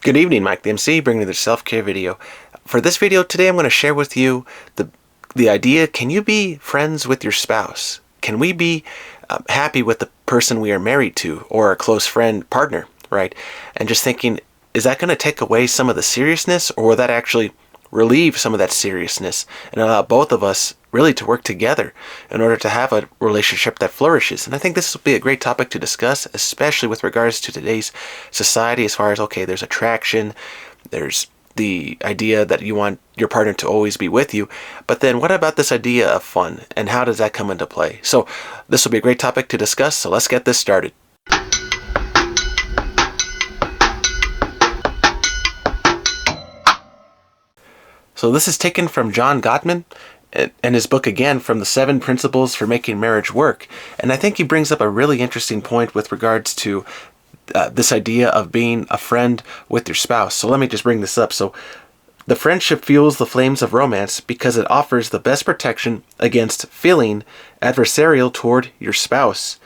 Good evening, Mike the MC, bringing you the self-care video. For this video today, I'm going to share with you the idea, can you be friends with your spouse? Can we be happy with the person we are married to or a close friend, partner, right? And just thinking, is that going to take away some of the seriousness, or will that actually relieve some of that seriousness and allow both of us really to work together in order to have a relationship that flourishes? And I think this will be a great topic to discuss, especially with regards to today's society, as far as, okay, there's attraction, there's the idea that you want your partner to always be with you, but then what about this idea of fun, and how does that come into play? So this will be a great topic to discuss, so let's get this started. So this is taken from John Gottman and his book, again, from the 7 Principles for Making Marriage Work. And I think he brings up a really interesting point with regards to this idea of being a friend with your spouse. So let me just bring this up. So the friendship fuels the flames of romance because it offers the best protection against feeling adversarial toward your spouse.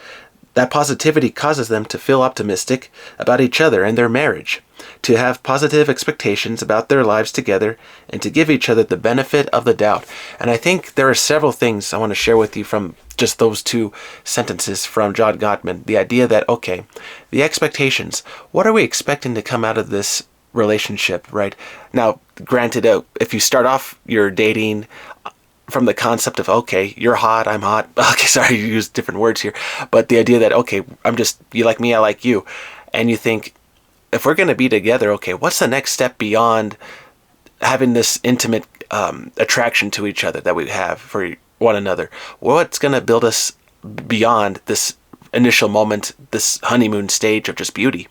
That positivity causes them to feel optimistic about each other and their marriage, to have positive expectations about their lives together, and to give each other the benefit of the doubt. And I think there are several things I want to share with you from just those 2 sentences from John Gottman. The idea that, okay, the expectations, what are we expecting to come out of this relationship, right? Now, granted, if you start off your dating from the concept of, okay, you're hot, I'm hot. Okay, sorry, you use different words here. But the idea that, okay, you like me, I like you. And you think, if we're going to be together, okay, what's the next step beyond having this intimate attraction to each other that we have for one another? What's going to build us beyond this initial moment, this honeymoon stage of just beauty?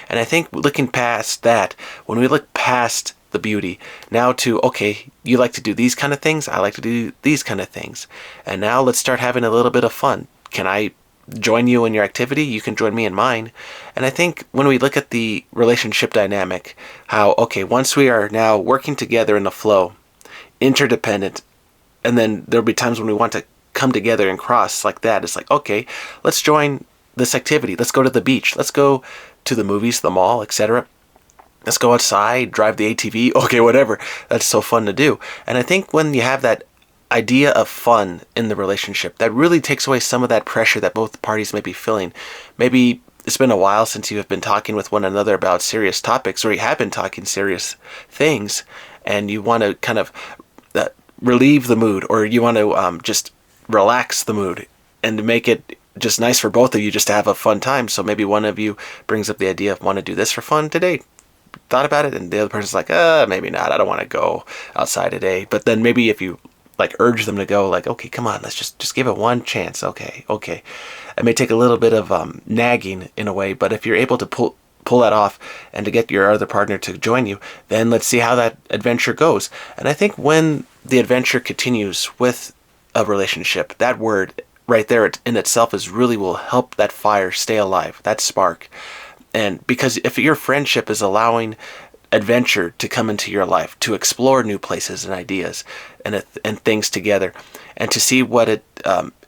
And I think looking past that, when we look past the beauty, now to, okay, you like to do these kind of things, I like to do these kind of things, and now let's start having a little bit of fun. Can I join you in your activity? You can join me in mine. And I think when we look at the relationship dynamic, how, okay, once we are now working together in a flow, interdependent, and then there'll be times when we want to come together and cross like that. It's like, okay, let's join this activity. Let's go to the beach. Let's go to the movies, the mall, etc. Let's go outside, drive the ATV, okay, whatever. That's so fun to do. And I think when you have that idea of fun in the relationship, that really takes away some of that pressure that both parties may be feeling. Maybe it's been a while since you have been talking with one another about serious topics, or you have been talking serious things, and you want to kind of relieve the mood, or you want to just relax the mood and make it just nice for both of you just to have a fun time. So maybe one of you brings up the idea of, want to do this for fun today? Thought about it, and the other person's like, maybe not, I don't want to go outside today. But then maybe if you like urge them to go, like, okay, come on, let's just give it one chance. Okay. It may take a little bit of nagging in a way, but if you're able to pull that off and to get your other partner to join you, then let's see how that adventure goes. And I think when the adventure continues with a relationship, that word right there in itself is really will help that fire stay alive, that spark. And because if your friendship is allowing adventure to come into your life, to explore new places and ideas and things together, and to see what it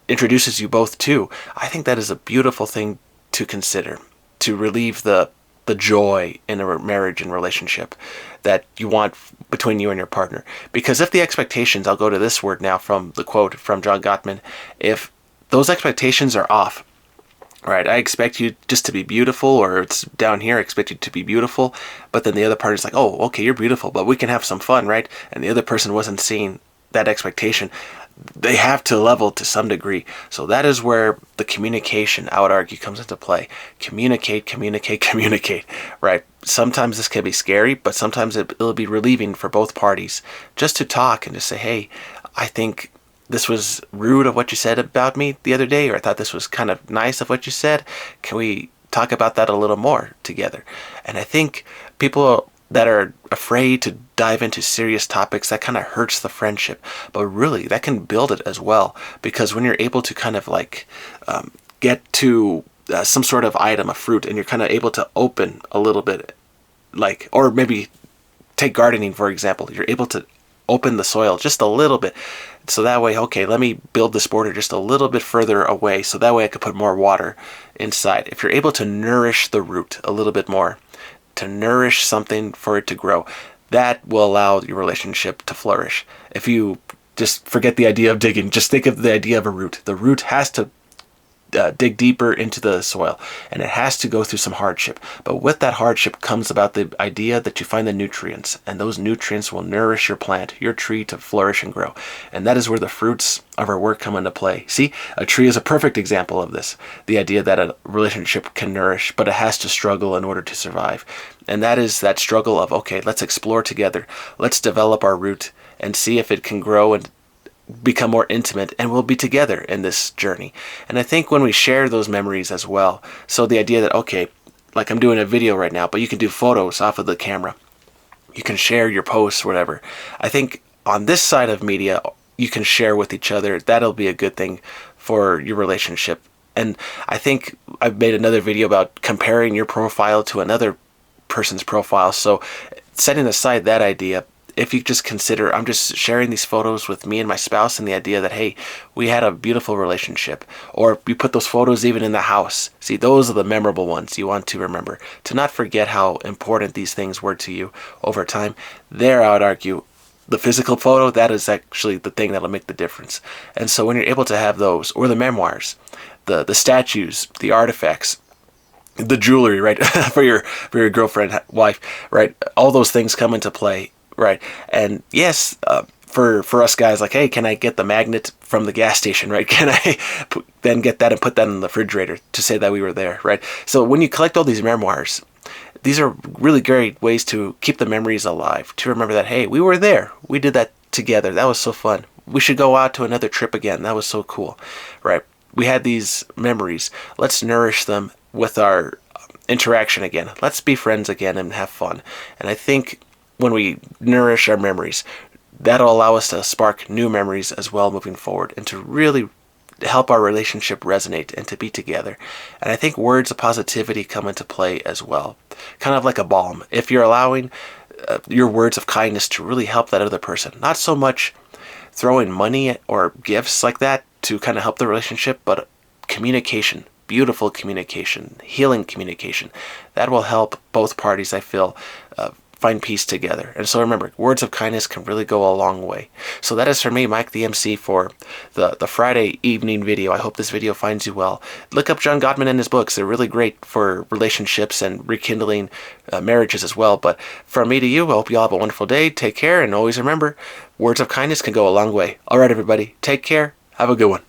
introduces you both to, I think that is a beautiful thing to consider, to relieve the joy in a marriage and relationship that you want between you and your partner. Because if the expectations, I'll go to this word now from the quote from John Gottman, if those expectations are off, right, I expect you just to be beautiful, or it's down here, I expect you to be beautiful, but then the other party's like, oh, okay, you're beautiful, but we can have some fun, right? And the other person wasn't seeing that expectation. They have to level to some degree. So that is where the communication, I would argue, comes into play. Communicate, right? Sometimes this can be scary, but sometimes it'll be relieving for both parties just to talk and just say, hey, I think this was rude of what you said about me the other day, or I thought this was kind of nice of what you said. Can we talk about that a little more together? And I think people that are afraid to dive into serious topics, that kind of hurts the friendship. But really, that can build it as well, because when you're able to kind of like get to some sort of item, a fruit, and you're kind of able to open a little bit, like, or maybe take gardening, for example, you're able to open the soil just a little bit. So that way, okay, let me build this border just a little bit further away, so that way I could put more water inside. If you're able to nourish the root a little bit more, to nourish something for it to grow. That will allow your relationship to flourish. If you just forget the idea of digging, just think of the idea of a root. The root has to dig deeper into the soil, and it has to go through some hardship. But with that hardship comes about the idea that you find the nutrients, and those nutrients will nourish your plant, your tree, to flourish and grow. And that is where the fruits of our work come into play. See, a tree is a perfect example of this. The idea that a relationship can nourish, but it has to struggle in order to survive. And that is that struggle of, okay, let's explore together. Let's develop our root and see if it can grow and become more intimate, and we'll be together in this journey. And I think when we share those memories as well, so the idea that, okay, like I'm doing a video right now, but you can do photos off of the camera, you can share your posts, whatever. I think on this side of media, you can share with each other. That'll be a good thing for your relationship. And I think I've made another video about comparing your profile to another person's profile. So setting aside that idea, if you just consider, I'm just sharing these photos with me and my spouse, and the idea that, hey, we had a beautiful relationship. Or you put those photos even in the house. See, those are the memorable ones you want to remember. To not forget how important these things were to you over time. There, I would argue, the physical photo, that is actually the thing that'll make the difference. And so when you're able to have those, or the memoirs, the statues, the artifacts, the jewelry, right, for your girlfriend, wife, right, all those things come into play. Right. And yes, for us guys, like, hey, can I get the magnet from the gas station, right? Can I then get that and put that in the refrigerator to say that we were there, right? So when you collect all these memoirs, these are really great ways to keep the memories alive, to remember that, hey, we were there. We did that together. That was so fun. We should go out to another trip again. That was so cool, right? We had these memories. Let's nourish them with our interaction again. Let's be friends again and have fun. And I think when we nourish our memories, that'll allow us to spark new memories as well moving forward, and to really help our relationship resonate and to be together. And I think words of positivity come into play as well, kind of like a balm. If you're allowing your words of kindness to really help that other person, not so much throwing money or gifts like that to kind of help the relationship, but communication, beautiful communication, healing communication, that will help both parties, I feel, find peace together. And so remember, words of kindness can really go a long way. So that is for me, Mike the MC, for the Friday evening video. I hope this video finds you well. Look up John Gottman and his books. They're really great for relationships and rekindling marriages as well. But from me to you, I hope you all have a wonderful day. Take care, and always remember, words of kindness can go a long way. All right, everybody, take care. Have a good one.